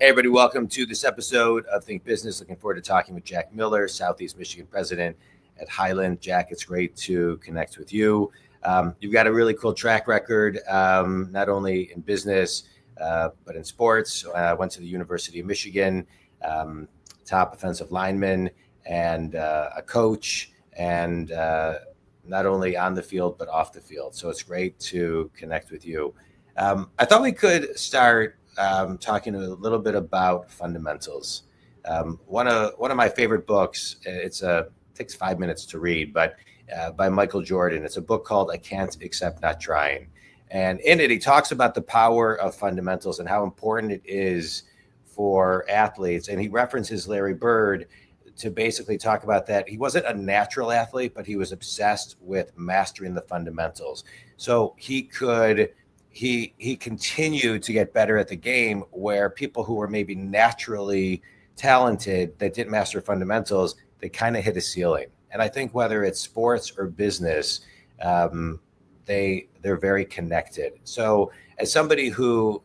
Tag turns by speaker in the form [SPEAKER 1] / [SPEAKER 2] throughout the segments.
[SPEAKER 1] Hey, everybody, welcome to this episode of Think Business. Looking forward to talking with Jack Miller, Southeast Michigan president at Hylant. Jack, it's great to connect with you. You've got a really cool track record, not only in business, but in sports. Went to the University of Michigan, top offensive lineman and a coach, and not only on the field, but off the field. So it's great to connect with you. I thought we could start talking a little bit about fundamentals. One of my favorite books, takes 5 minutes to read, but by Michael Jordan. It's a book called I Can't Accept Not Trying. And in it, he talks about the power of fundamentals and how important it is for athletes. And he references Larry Bird to basically talk about that. He wasn't a natural athlete, but he was obsessed with mastering the fundamentals. So he continued to get better at the game, where people who were maybe naturally talented that didn't master fundamentals, they kind of hit a ceiling. And I think whether it's sports or business, they're very connected. So as somebody who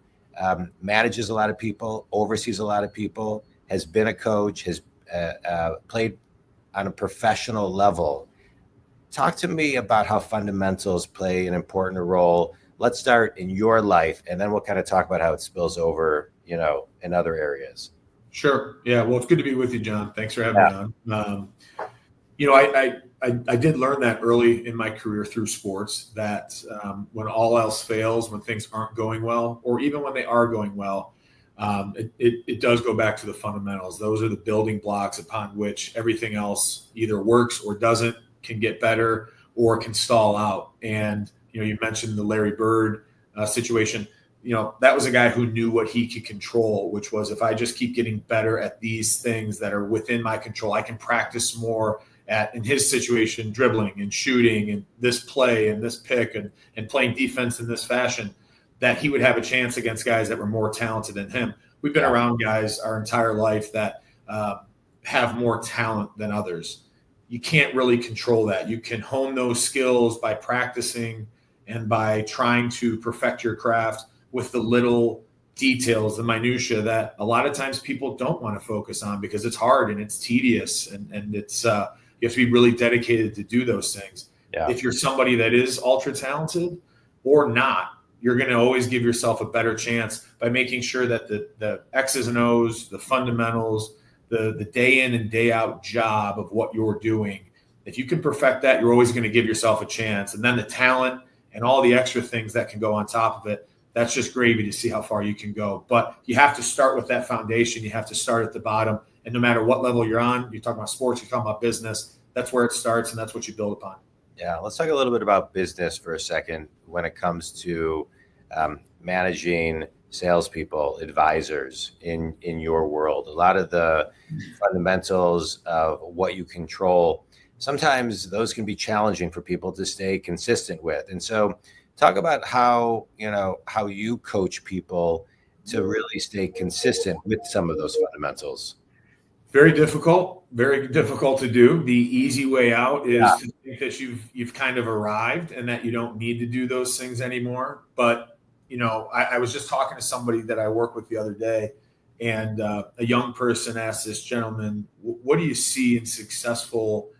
[SPEAKER 1] manages a lot of people, oversees a lot of people, has been a coach, has played on a professional level, talk to me about how fundamentals play an important role. Let's start in your life, and then we'll kind of talk about how it spills over, in other areas.
[SPEAKER 2] Sure. Yeah. Well, it's good to be with you, John. Thanks for having me on. I did learn that early in my career through sports, that when all else fails, when things aren't going well, or even when they are going well, it does go back to the fundamentals. Those are the building blocks upon which everything else either works or doesn't, can get better, or can stall out. And you mentioned the Larry Bird situation. That was a guy who knew what he could control, which was, if I just keep getting better at these things that are within my control, I can practice more at, in his situation, dribbling and shooting and this play and this pick and playing defense in this fashion, that he would have a chance against guys that were more talented than him. We've been around guys our entire life that have more talent than others. You can't really control that. You can hone those skills by practicing and by trying to perfect your craft with the little details, the minutia that a lot of times people don't want to focus on because it's hard and it's tedious, and it's you have to be really dedicated to do those things. Yeah. If you're somebody that is ultra talented or not, you're going to always give yourself a better chance by making sure that the X's and O's, the fundamentals, the day in and day out job of what you're doing, if you can perfect that, you're always going to give yourself a chance. And then the talent and all the extra things that can go on top of it, that's just gravy to see how far you can go. But you have to start with that foundation. You have to start at the bottom. And no matter what level you're on, you're talking about sports, you're talking about business, that's where it starts, and that's what you build upon.
[SPEAKER 1] Yeah, let's talk a little bit about business for a second when it comes to managing salespeople, advisors in your world. A lot of the fundamentals of what you control, sometimes those can be challenging for people to stay consistent with. And so talk about how you coach people to really stay consistent with some of those fundamentals.
[SPEAKER 2] Very difficult to do. The easy way out is to think that you've kind of arrived and that you don't need to do those things anymore. But I was just talking to somebody that I work with the other day, and a young person asked this gentleman, what do you see in successful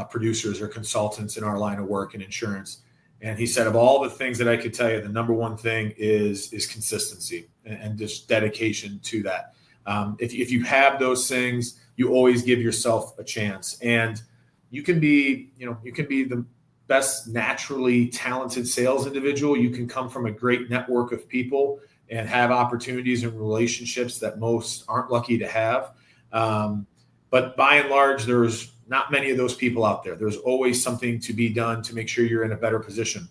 [SPEAKER 2] producers or consultants in our line of work in insurance? And he said, of all the things that I could tell you, the number one thing is consistency and just dedication to that. If you have those things, you always give yourself a chance. And you can be the best naturally talented sales individual. You can come from a great network of people and have opportunities and relationships that most aren't lucky to have. But by and large, there's not many of those people out there. There's always something to be done to make sure you're in a better position.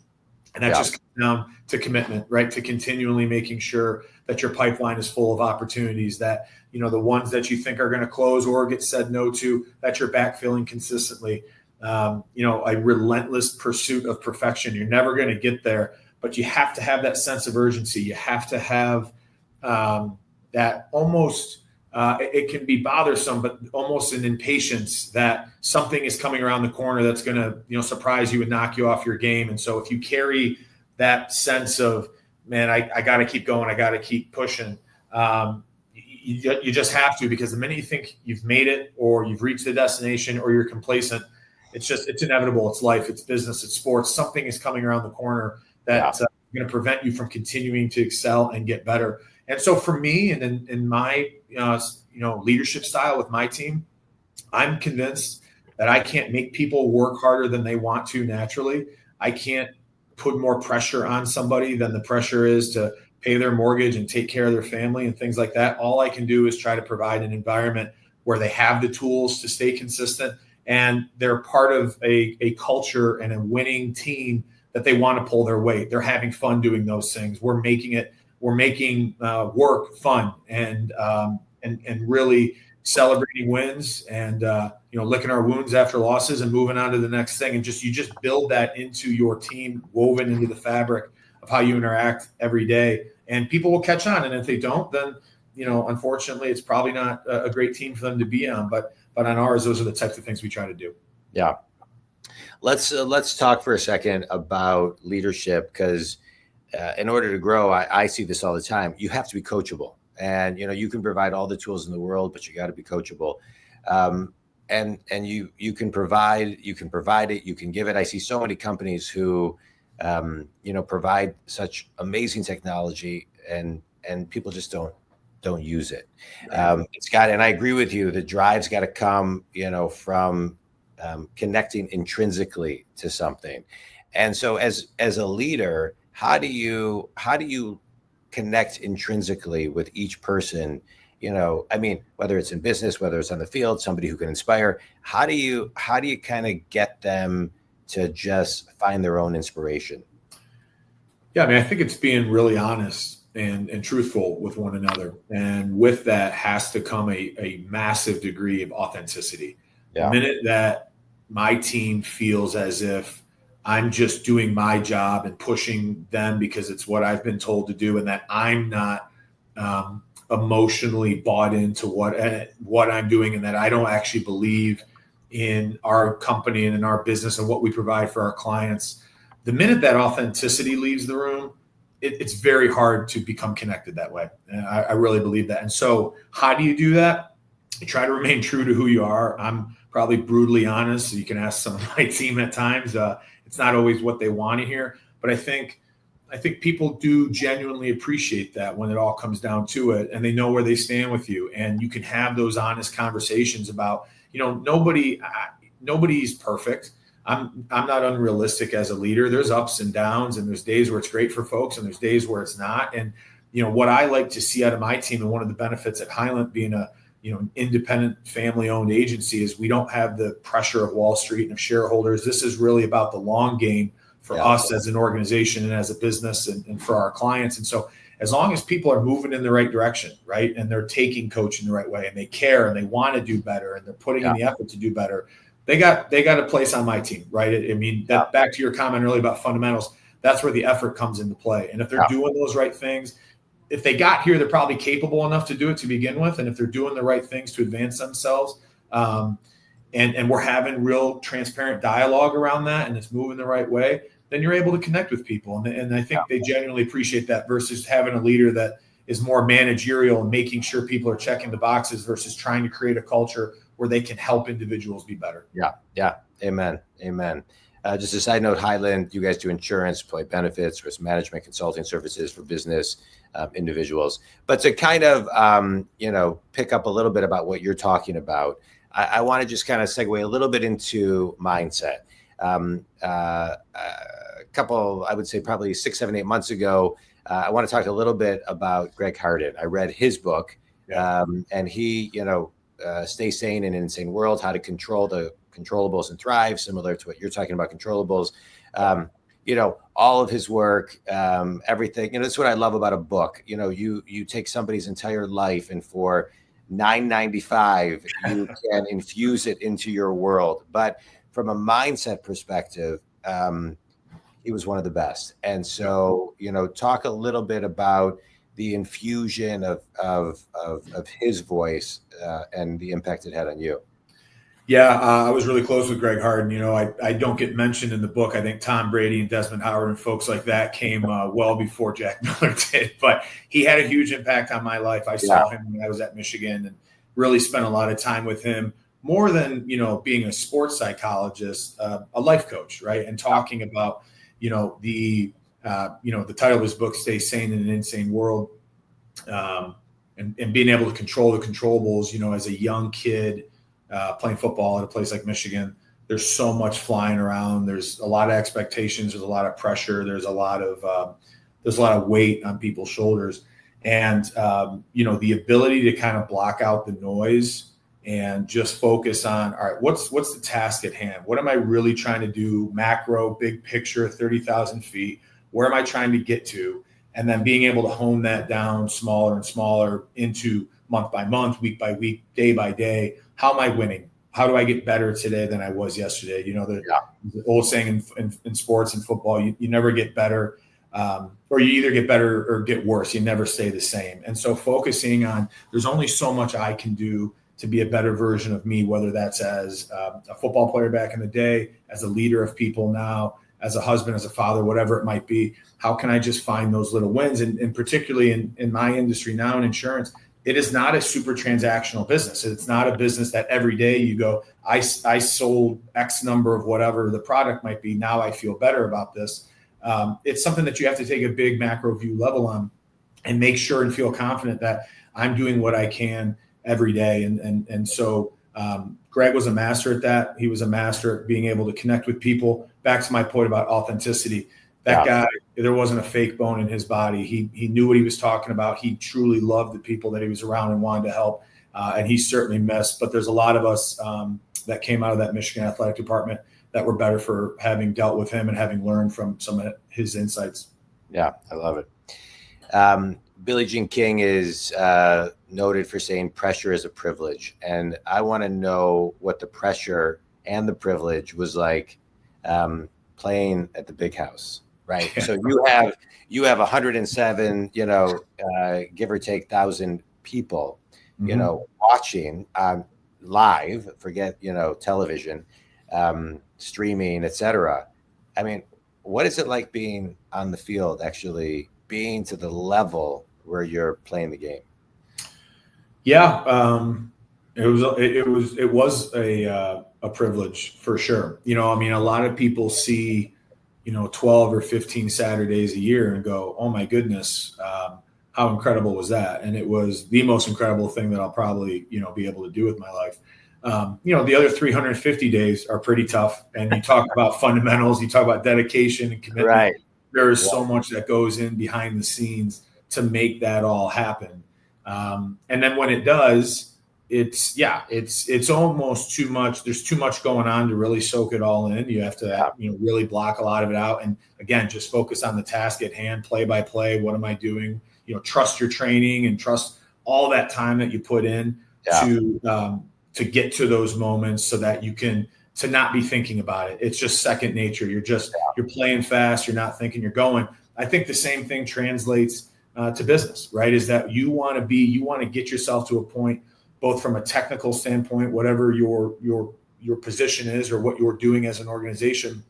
[SPEAKER 2] And that just comes down to commitment, right? To continually making sure that your pipeline is full of opportunities, that, the ones that you think are going to close or get said no to, that you're backfilling consistently. A relentless pursuit of perfection. You're never going to get there, but you have to have that sense of urgency. You have to have that almost, it can be bothersome, but almost an impatience that something is coming around the corner that's going to, surprise you and knock you off your game. And so if you carry that sense of, man, I got to keep going, I got to keep pushing, you just have to, because the minute you think you've made it or you've reached the destination or you're complacent, it's inevitable. It's life, it's business, it's sports. Something is coming around the corner that's going to prevent you from continuing to excel and get better. And so for me, and in my leadership style with my team, I'm convinced that I can't make people work harder than they want to naturally. I can't put more pressure on somebody than the pressure is to pay their mortgage and take care of their family and things like that. All I can do is try to provide an environment where they have the tools to stay consistent and they're part of a culture and a winning team that they want to pull their weight. They're having fun doing those things. We're making work fun and really celebrating wins and licking our wounds after losses and moving on to the next thing. And you just build that into your team, woven into the fabric of how you interact every day. And people will catch on. And if they don't, then unfortunately, it's probably not a great team for them to be on. But on ours, those are the types of things we try to do.
[SPEAKER 1] Yeah. Let's talk for a second about leadership, because in order to grow, I see this all the time. You have to be coachable, and you can provide all the tools in the world, but you got to be coachable. And you can provide it, you can give it. I see so many companies who provide such amazing technology, and people just don't use it. And I agree with you. The drive's got to come, from connecting intrinsically to something. And so as a leader, how do you connect intrinsically with each person? Whether it's in business, whether it's on the field, somebody who can inspire, how do you kind of get them to just find their own inspiration?
[SPEAKER 2] Yeah. I think it's being really honest and truthful with one another. And with that has to come a massive degree of authenticity. Yeah. The minute that my team feels as if I'm just doing my job and pushing them because it's what I've been told to do, and that I'm not emotionally bought into what I'm doing, and that I don't actually believe in our company and in our business and what we provide for our clients, the minute that authenticity leaves the room, it's very hard to become connected that way. And I really believe that. And so how do you do that? You try to remain true to who you are. I'm probably brutally honest. So you can ask some of my team at times. It's not always what they want to hear, but I think people do genuinely appreciate that when it all comes down to it, and they know where they stand with you, and you can have those honest conversations about, nobody's perfect. I'm not unrealistic as a leader. There's ups and downs, and there's days where it's great for folks and there's days where it's not. And, what I like to see out of my team, and one of the benefits at Hylant being an independent family-owned agency, is we don't have the pressure of Wall Street and of shareholders. This is really about the long game for us as an organization and as a business and for our clients. And so as long as people are moving in the right direction, right, and they're taking coaching the right way, and they care and they want to do better and they're putting in the effort to do better, they got a place on my team, right? Back to your comment earlier about fundamentals, that's where the effort comes into play. And if they're doing those right things, if they got here, they're probably capable enough to do it to begin with. And if they're doing the right things to advance themselves, and we're having real transparent dialogue around that, and it's moving the right way, then you're able to connect with people. And I think they genuinely appreciate that, versus having a leader that is more managerial and making sure people are checking the boxes versus trying to create a culture where they can help individuals be better.
[SPEAKER 1] Yeah. Amen. Just a side note, Hylant, you guys do insurance, employee benefits, risk management, consulting services for business individuals. But to kind of, pick up a little bit about what you're talking about, I want to just kind of segue a little bit into mindset. A couple, I would say probably 6, 7, 8 months ago, I want to talk a little bit about Greg Harden. I read his book, and he, Stay Sane in an Insane World, How to Control the Controllables and Thrive, similar to what you're talking about, controllables. All of his work, everything. That's what I love about a book. You take somebody's entire life, and for $9.95, you can infuse it into your world. But from a mindset perspective, he was one of the best. And so, talk a little bit about the infusion of his voice and the impact it had on you.
[SPEAKER 2] Yeah, I was really close with Greg Harden. I don't get mentioned in the book. I think Tom Brady and Desmond Howard and folks like that came well before Jack Miller did. But he had a huge impact on my life. I saw him when I was at Michigan and really spent a lot of time with him, more than, being a sports psychologist, a life coach, right? And talking about, the title of his book, Stay Sane in an Insane World, and being able to control the controllables, as a young kid, playing football at a place like Michigan. There's so much flying around. There's a lot of expectations. There's a lot of pressure. There's a lot of weight on people's shoulders. And, the ability to kind of block out the noise and just focus on, all right, what's the task at hand? What am I really trying to do? Macro, big picture, 30,000 feet. Where am I trying to get to? And then being able to hone that down smaller and smaller into month by month, week by week, day by day. How am I winning? How do I get better today than I was yesterday? The old saying in sports and football, you never get better, or you either get better or get worse. You never stay the same. And so focusing on, there's only so much I can do to be a better version of me, whether that's as a football player back in the day, as a leader of people now, as a husband, as a father, whatever it might be. How can I just find those little wins? And particularly in my industry now in insurance, it is not a super transactional business. It's not a business that every day you go, I sold X number of whatever the product might be. Now I feel better about this. It's something that you have to take a big macro view level on and make sure and feel confident that I'm doing what I can every day. And so Greg was a master at that. He was a master at being able to connect with people. Back to my point about authenticity. That guy, there wasn't a fake bone in his body. He knew what he was talking about. He truly loved the people that he was around and wanted to help. And he certainly missed. But there's a lot of us that came out of that Michigan athletic department that were better for having dealt with him and having learned from some of his insights.
[SPEAKER 1] Yeah, I love it. Billie Jean King is noted for saying pressure is a privilege. And I want to know what the pressure and the privilege was like playing at the big house. Right. So you have 107, give or take 1,000 people, watching live, forget, television, streaming, etc. I mean, what is it like being on the field, actually being to the level where you're playing the game?
[SPEAKER 2] Yeah. It was a privilege for sure. A lot of people see 12 or 15 Saturdays a year and go, oh my goodness, how incredible was that? And it was the most incredible thing that I'll probably, be able to do with my life. The other 350 days are pretty tough. And you talk about fundamentals, you talk about dedication and commitment.
[SPEAKER 1] Right.
[SPEAKER 2] There is so much that goes in behind the scenes to make that all happen. And then when it does, it's almost too much. There's too much going on to really soak it all in. You have to, really block a lot of it out. And again, just focus on the task at hand, play by play. What am I doing? Trust your training and trust all that time that you put in to get to those moments so that you can, to not be thinking about it. It's just second nature. You're playing fast. You're not thinking, you're going. I think the same thing translates to business, right? Is that you want to get yourself to a point, both from a technical standpoint, whatever your position is or what you're doing as an organization,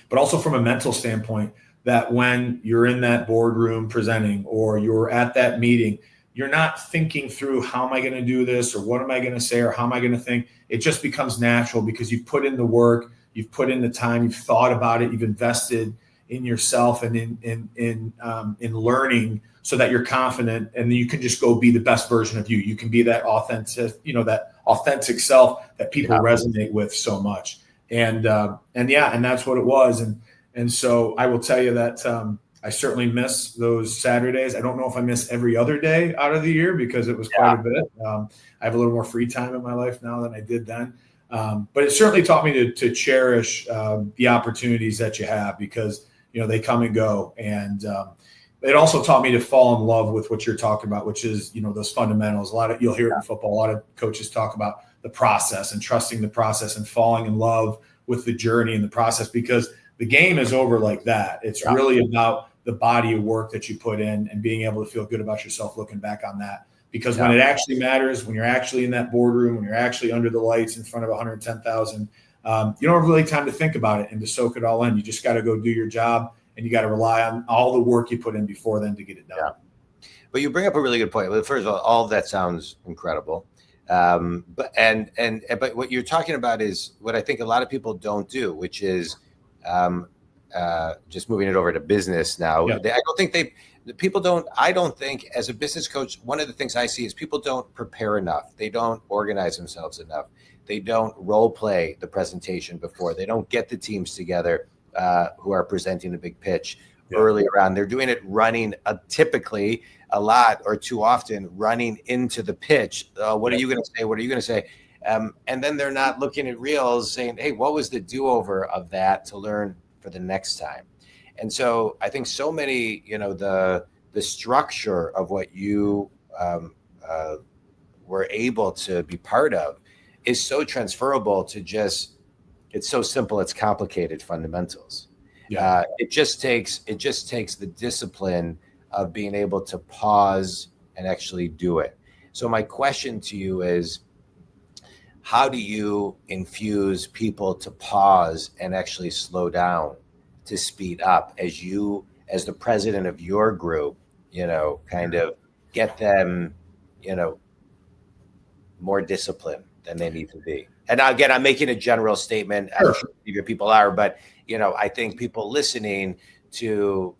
[SPEAKER 2] but also from a mental standpoint, that when you're in that boardroom presenting or you're at that meeting, you're not thinking through, how am I going to do this, or what am I going to say, or how am I going to think? It just becomes natural because you've put in the work, you've put in the time, you've thought about it, you've invested in yourself and in learning, so that you're confident, and then you can just go be the best version of you. You can be that authentic self that people resonate with so much. And that's what it was. And so I will tell you that I certainly miss those Saturdays. I don't know if I miss every other day out of the year because it was quite a bit. I have a little more free time in my life now than I did then. But it certainly taught me to cherish the opportunities that you have, because, they come and go. And it also taught me to fall in love with what you're talking about, which is, those fundamentals. You'll hear it in football. A lot of coaches talk about the process and trusting the process and falling in love with the journey and the process, because the game is over like that. It's really about the body of work that you put in and being able to feel good about yourself looking back on that. because when it actually matters, when you're actually in that boardroom, when you're actually under the lights in front of 110,000, you don't have really time to think about it and to soak it all in. You just got to go do your job, and you got to rely on all the work you put in before then to get it done.
[SPEAKER 1] Yeah. But you bring up a really good point. Well, first of all of that sounds incredible. But what you're talking about is what I think a lot of people don't do, which is just moving it over to business now.
[SPEAKER 2] Yeah.
[SPEAKER 1] I don't think as a business coach, one of the things I see is people don't prepare enough. They don't organize themselves enough. They don't role play the presentation before. They don't get the teams together who are presenting a big pitch earlier on. They're doing it running typically a lot or too often running into the pitch. What are you going to say? What are you going to say? And then they're not looking at reels saying, hey, what was the do-over of that to learn for the next time? And so I think so many, the structure of what you were able to be part of is so transferable to it's so simple, it's complicated fundamentals.
[SPEAKER 2] Yeah.
[SPEAKER 1] It just takes the discipline of being able to pause and actually do it. So my question to you is, how do you infuse people to pause and actually slow down, to speed up as the president of your group, kind of get them, more disciplined than they need to be? And again, I'm making a general statement.
[SPEAKER 2] Sure.
[SPEAKER 1] I'm sure your people are, but I think people listening to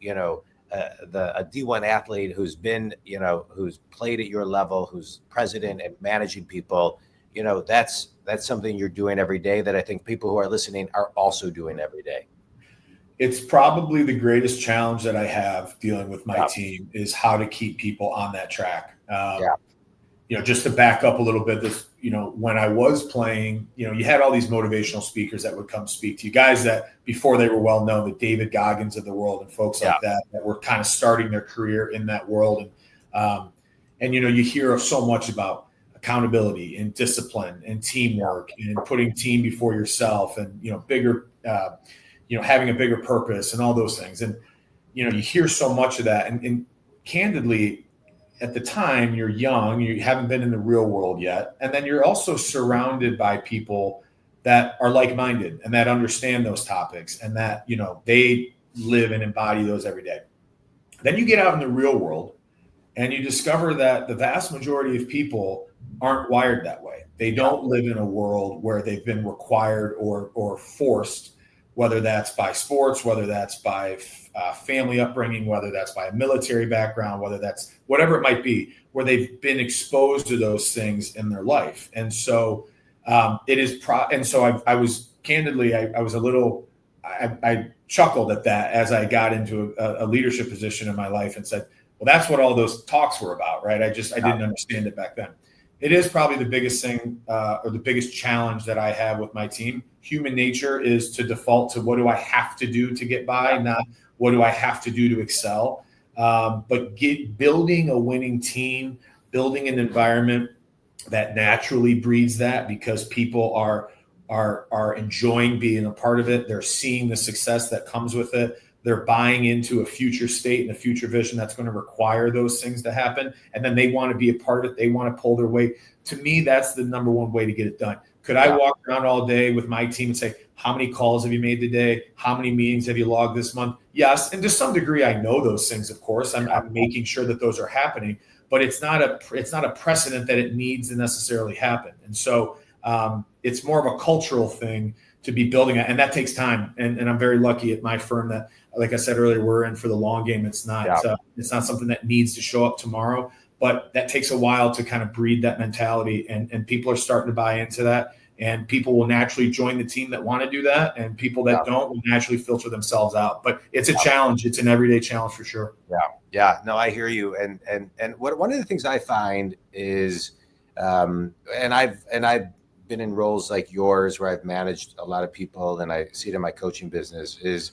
[SPEAKER 1] a D1 athlete who's been who's played at your level, who's president and managing people, that's something you're doing every day that I think people who are listening are also doing every day.
[SPEAKER 2] It's probably the greatest challenge that I have dealing with my team is how to keep people on that track. Just to back up a little bit, when I was playing, you had all these motivational speakers that would come speak to you, guys that before they were well known, the David Goggins of the world and folks like that were kind of starting their career in that world. And you hear so much about accountability and discipline and teamwork and putting team before yourself and, bigger, having a bigger purpose and all those things. And, you hear so much of that. And candidly, at the time, you're young, you haven't been in the real world yet. And then you're also surrounded by people that are like-minded and that understand those topics and that, they live and embody those every day. Then you get out in the real world and you discover that the vast majority of people aren't wired that way. They don't live in a world where they've been required or forced, whether that's by sports, whether that's by family upbringing, whether that's by a military background, whether that's whatever it might be, where they've been exposed to those things in their life. And so I was candidly, I was a little, I chuckled at that as I got into a leadership position in my life and said, well, that's what all those talks were about, right? I didn't understand it back then. It is probably the biggest thing or the biggest challenge that I have with my team. Human nature is to default to what do I have to do to get by, not what do I have to do to excel. But building a winning team, building an environment that naturally breeds that because people are enjoying being a part of it. They're seeing the success that comes with it. They're buying into a future state and a future vision that's going to require those things to happen. And then they want to be a part of it. They want to pull their weight. To me, that's the number one way to get it done. Could I walk around all day with my team and say, how many calls have you made today? How many meetings have you logged this month? Yes. And to some degree, I know those things, of course. I'm making sure that those are happening, but it's not a precedent that it needs to necessarily happen. And so it's more of a cultural thing to be building it. And that takes time. And I'm very lucky at my firm that, like I said earlier, we're in for the long game. It's not something that needs to show up tomorrow, but that takes a while to kind of breed that mentality. And people are starting to buy into that. And people will naturally join the team that want to do that. And people that don't will naturally filter themselves out. But it's a challenge. It's an everyday challenge for sure.
[SPEAKER 1] Yeah. No, I hear you. And one of the things I find is, and I've been in roles like yours where I've managed a lot of people and I see it in my coaching business is,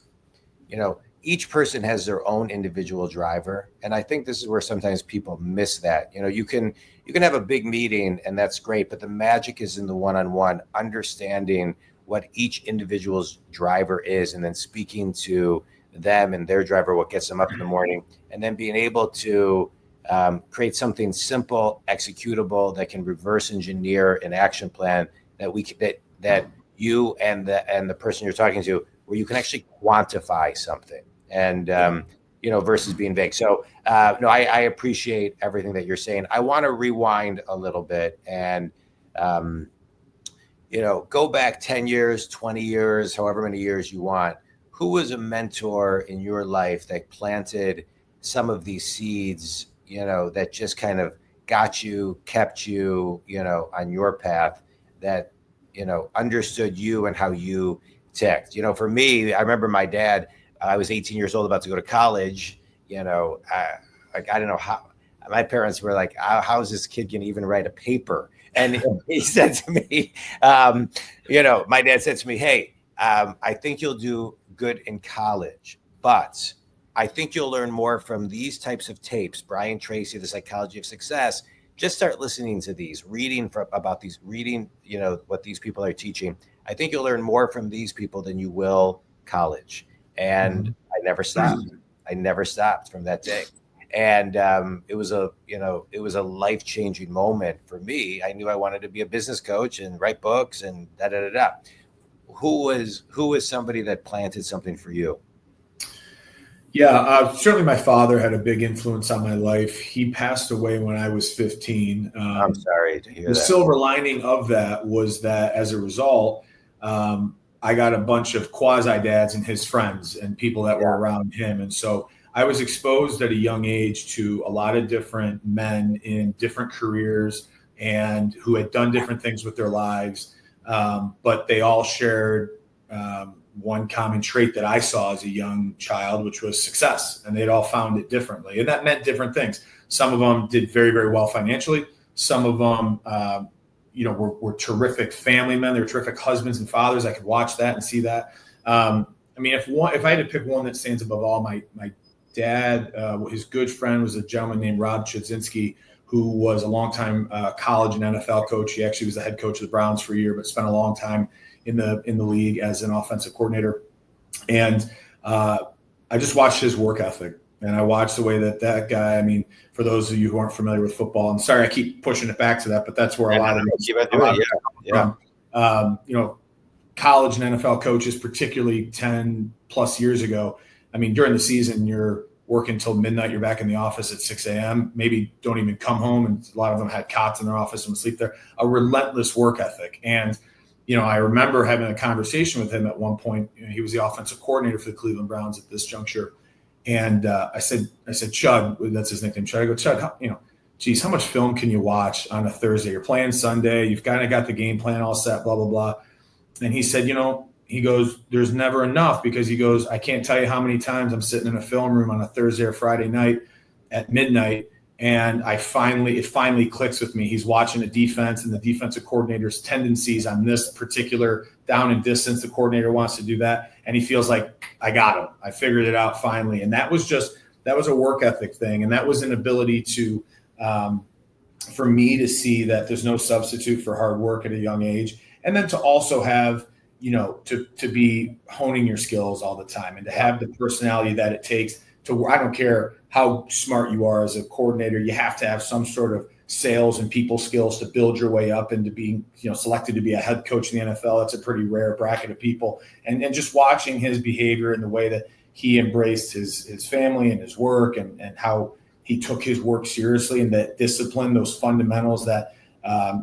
[SPEAKER 1] each person has their own individual driver. And I think this is where sometimes people miss that. You can have a big meeting and that's great, but the magic is in the one-on-one, understanding what each individual's driver is and then speaking to them and their driver, what gets them up in the morning, and then being able to create something simple, executable, that can reverse engineer an action plan that you and the person you're talking to, where you can actually quantify something, and versus being vague. So no, I appreciate everything that you're saying. I want to rewind a little bit and go back 10 years, 20 years, however many years you want. Who was a mentor in your life that planted some of these seeds, that just kind of got you, kept you, on your path, that, understood you and how you ticked? For me, I remember my dad, I was 18 years old, about to go to college, I don't know how. My parents were like, how is this kid going to even write a paper? And he said to me, my dad said to me, hey, I think you'll do good in college, but I think you'll learn more from these types of tapes. Brian Tracy, The Psychology of Success. Just start listening to these, reading what these people are teaching. I think you'll learn more from these people than you will college. And I never stopped. I never stopped from that day. And it was a life-changing moment for me. I knew I wanted to be a business coach and write books and da-da-da-da. Who was somebody that planted something for you?
[SPEAKER 2] Yeah, certainly my father had a big influence on my life. He passed away when I was 15.
[SPEAKER 1] I'm sorry to hear that.
[SPEAKER 2] The silver lining of that was that as a result, I got a bunch of quasi-dads and his friends and people that were around him. And so I was exposed at a young age to a lot of different men in different careers and who had done different things with their lives. But they all shared one common trait that I saw as a young child, which was success. And they'd all found it differently. And that meant different things. Some of them did very, very well financially. Some of them, were terrific family men. They were terrific husbands and fathers. I could watch that and see that. If I had to pick one that stands above all, my dad, his good friend was a gentleman named Rob Chudzinski, who was a longtime college and NFL coach. He actually was the head coach of the Browns for a year, but spent a long time in the league as an offensive coordinator. And I just watched his work ethic, and I watched the way that guy. For those of you who aren't familiar with football, I'm sorry I keep pushing it back to that, but that's where a lot of college and NFL coaches, particularly 10 plus years ago. During the season, you're working until midnight. You're back in the office at 6 a.m. Maybe don't even come home. And a lot of them had cots in their office and would sleep there. A relentless work ethic. And, I remember having a conversation with him at one point. He was the offensive coordinator for the Cleveland Browns at this juncture. And I said, Chud, that's his nickname, Chud. I go, Chud, geez, how much film can you watch on a Thursday? You're playing Sunday. You've kind of got the game plan all set, blah, blah, blah. And he said, he goes, there's never enough, because he goes, I can't tell you how many times I'm sitting in a film room on a Thursday or Friday night at midnight, and it finally clicks with me. He's watching a defense and the defensive coordinator's tendencies on this particular down and distance. The coordinator wants to do that, and he feels like, I got him. I figured it out finally. And that was a work ethic thing, and that was an ability to for me to see that there's no substitute for hard work at a young age, and then to also have to be honing your skills all the time, and to have the personality that it takes to, I don't care how smart you are as a coordinator, you have to have some sort of sales and people skills to build your way up into being, selected to be a head coach in the NFL. That's a pretty rare bracket of people. And just watching his behavior and the way that he embraced his family and his work, and how he took his work seriously, and that discipline, those fundamentals that,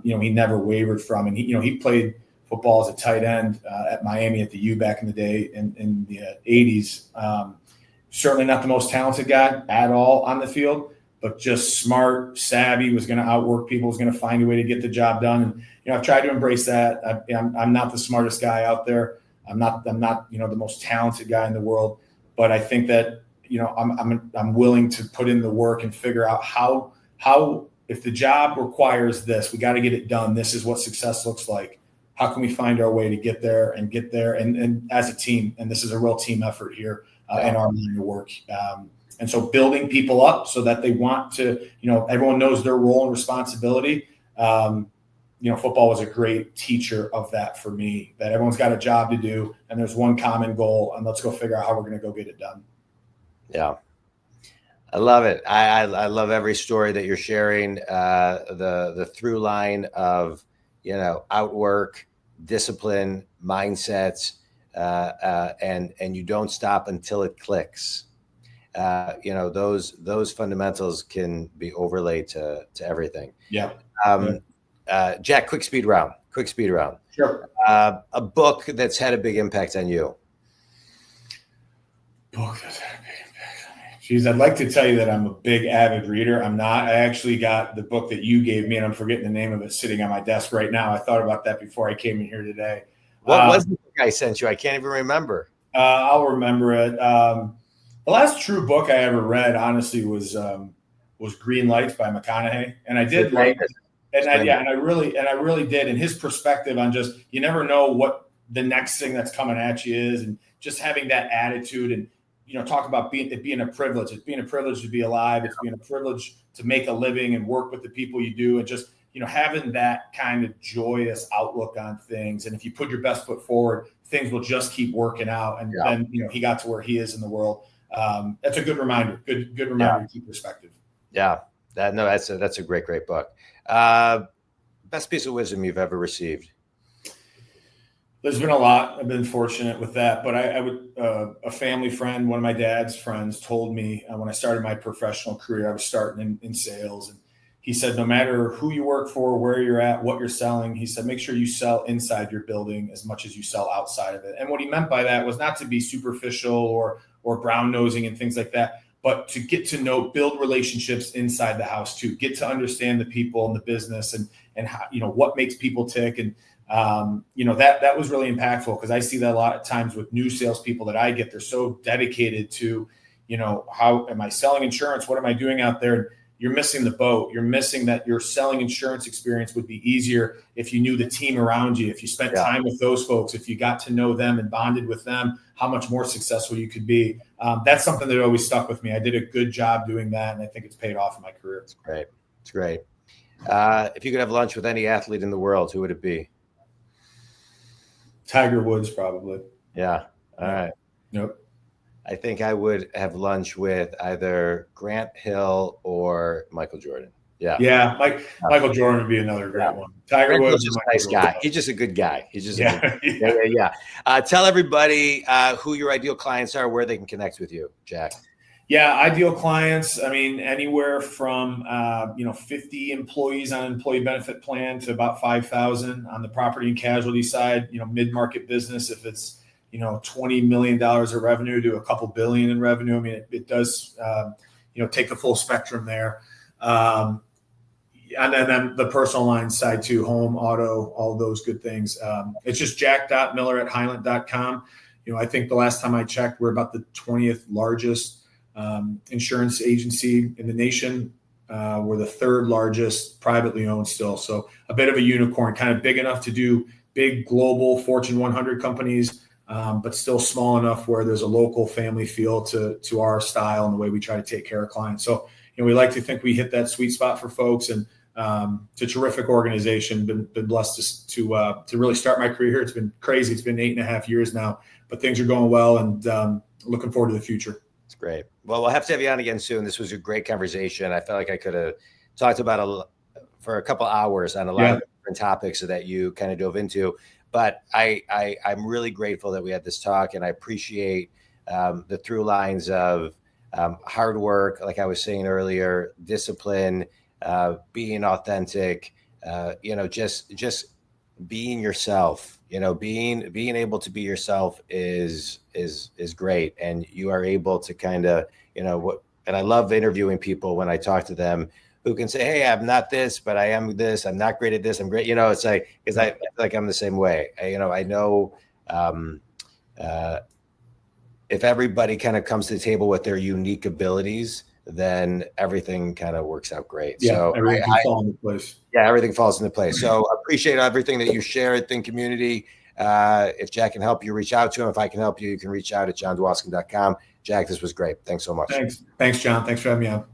[SPEAKER 2] he never wavered from. And he played football as a tight end at Miami at the U back in the day in the 80s. Certainly not the most talented guy at all on the field, but just smart, savvy, was going to outwork people, was going to find a way to get the job done. And, I've tried to embrace that. I'm not the smartest guy out there. I'm not the most talented guy in the world, but I think that, I'm willing to put in the work and figure out how, if the job requires this, we got to get it done. This is what success looks like. How can we find our way to get there and as a team? And this is a real team effort here in our line of work. And so building people up so that they want to, everyone knows their role and responsibility. Football was a great teacher of that for me, that everyone's got a job to do and there's one common goal, and let's go figure out how we're going to go get it done.
[SPEAKER 1] Yeah. I love it. I love every story that you're sharing. The through line of outwork, discipline, mindsets, and you don't stop until it clicks. Those fundamentals can be overlaid to everything.
[SPEAKER 2] Yeah.
[SPEAKER 1] Jack, quick speed round.
[SPEAKER 2] Sure.
[SPEAKER 1] A book that's had a big impact on you.
[SPEAKER 2] Book that's had a big impact on me. Geez, I'd like to tell you that I'm a big avid reader. I'm not. I actually got the book that you gave me, and I'm forgetting the name of it, sitting on my desk right now. I thought about that before I came in here today.
[SPEAKER 1] What was the book I sent you? I can't even remember.
[SPEAKER 2] I'll remember it. The last true book I ever read, honestly, was Green Lights by McConaughey, and I did like it. And I really did. And his perspective on just, you never know what the next thing that's coming at you is, and just having that attitude, and talk about it being a privilege. It's being a privilege to be alive. It's being a privilege to make a living and work with the people you do, and just having that kind of joyous outlook on things. And if you put your best foot forward, things will just keep working out. And then he got to where he is in the world. That's a good reminder. Good reminder to keep perspective.
[SPEAKER 1] Yeah, that's a great book. Best piece of wisdom you've ever received?
[SPEAKER 2] There's been a lot. I've been fortunate with that, but I would, a family friend, one of my dad's friends, told me when I started my professional career, I was starting in sales, and he said, no matter who you work for, where you're at, what you're selling, he said, make sure you sell inside your building as much as you sell outside of it. And what he meant by that was not to be superficial or brown nosing and things like that, but to get to know, build relationships inside the house too, get to understand the people and the business and how, what makes people tick. And, that was really impactful, because I see that a lot of times with new salespeople that I get. They're so dedicated to, how am I selling insurance? What am I doing out there? You're missing the boat. You're missing that your selling insurance experience would be easier if you knew the team around you, if you spent time with those folks, if you got to know them and bonded with them, how much more successful you could be. That's something that always stuck with me. I did a good job doing that, and I think it's paid off in my career.
[SPEAKER 1] It's great. If you could have lunch with any athlete in the world, who would it be?
[SPEAKER 2] Tiger Woods, probably.
[SPEAKER 1] Yeah. All right.
[SPEAKER 2] Nope.
[SPEAKER 1] I think I would have lunch with either Grant Hill or Michael Jordan. Yeah.
[SPEAKER 2] Yeah. Michael Jordan would be another great one. Tiger
[SPEAKER 1] Grant
[SPEAKER 2] Woods
[SPEAKER 1] is a nice guy. He's just a good guy. He's just tell everybody who your ideal clients are, where they can connect with you, Jack.
[SPEAKER 2] Yeah, ideal clients. I mean, anywhere from 50 employees on an employee benefit plan to about 5,000 on the property and casualty side. Mid-market business, if it's $20 million of revenue to a couple billion in revenue. I mean, it does take the full spectrum there. And then the personal line side too, home, auto, all those good things. It's just jack.miller@hylant.com. I think the last time I checked, we're about the 20th largest insurance agency in the nation. We're the third largest privately owned still. So a bit of a unicorn, kind of big enough to do big global Fortune 100 companies, but still small enough where there's a local family feel to our style and the way we try to take care of clients. So, we like to think we hit that sweet spot for folks, and it's a terrific organization. Been blessed to really start my career here. It's been crazy. It's been 8.5 years now, but things are going well, and looking forward to the future.
[SPEAKER 1] It's great. Well, we'll have to have you on again soon. This was a great conversation. I felt like I could have talked about for a couple hours on a lot of different topics that you kind of dove into. But I'm really grateful that we had this talk, and I appreciate the through lines of hard work, like I was saying earlier, discipline, being authentic, just being yourself. Being able to be yourself is great, and you are able to kind of and I love interviewing people when I talk to them who can say, hey, I'm not this, but I am this. I'm not great at this. I'm great. It's like, because I feel like I'm the same way. I know if everybody kind of comes to the table with their unique abilities, then everything kind of works out great.
[SPEAKER 2] Yeah,
[SPEAKER 1] so
[SPEAKER 2] everything falls into place.
[SPEAKER 1] Yeah, everything falls into place. So I appreciate everything that you share at Think Community. If Jack can help you, reach out to him. If I can help you, you can reach out at johndwaskin.com. Jack, this was great. Thanks so much.
[SPEAKER 2] Thanks, John. Thanks for having me on.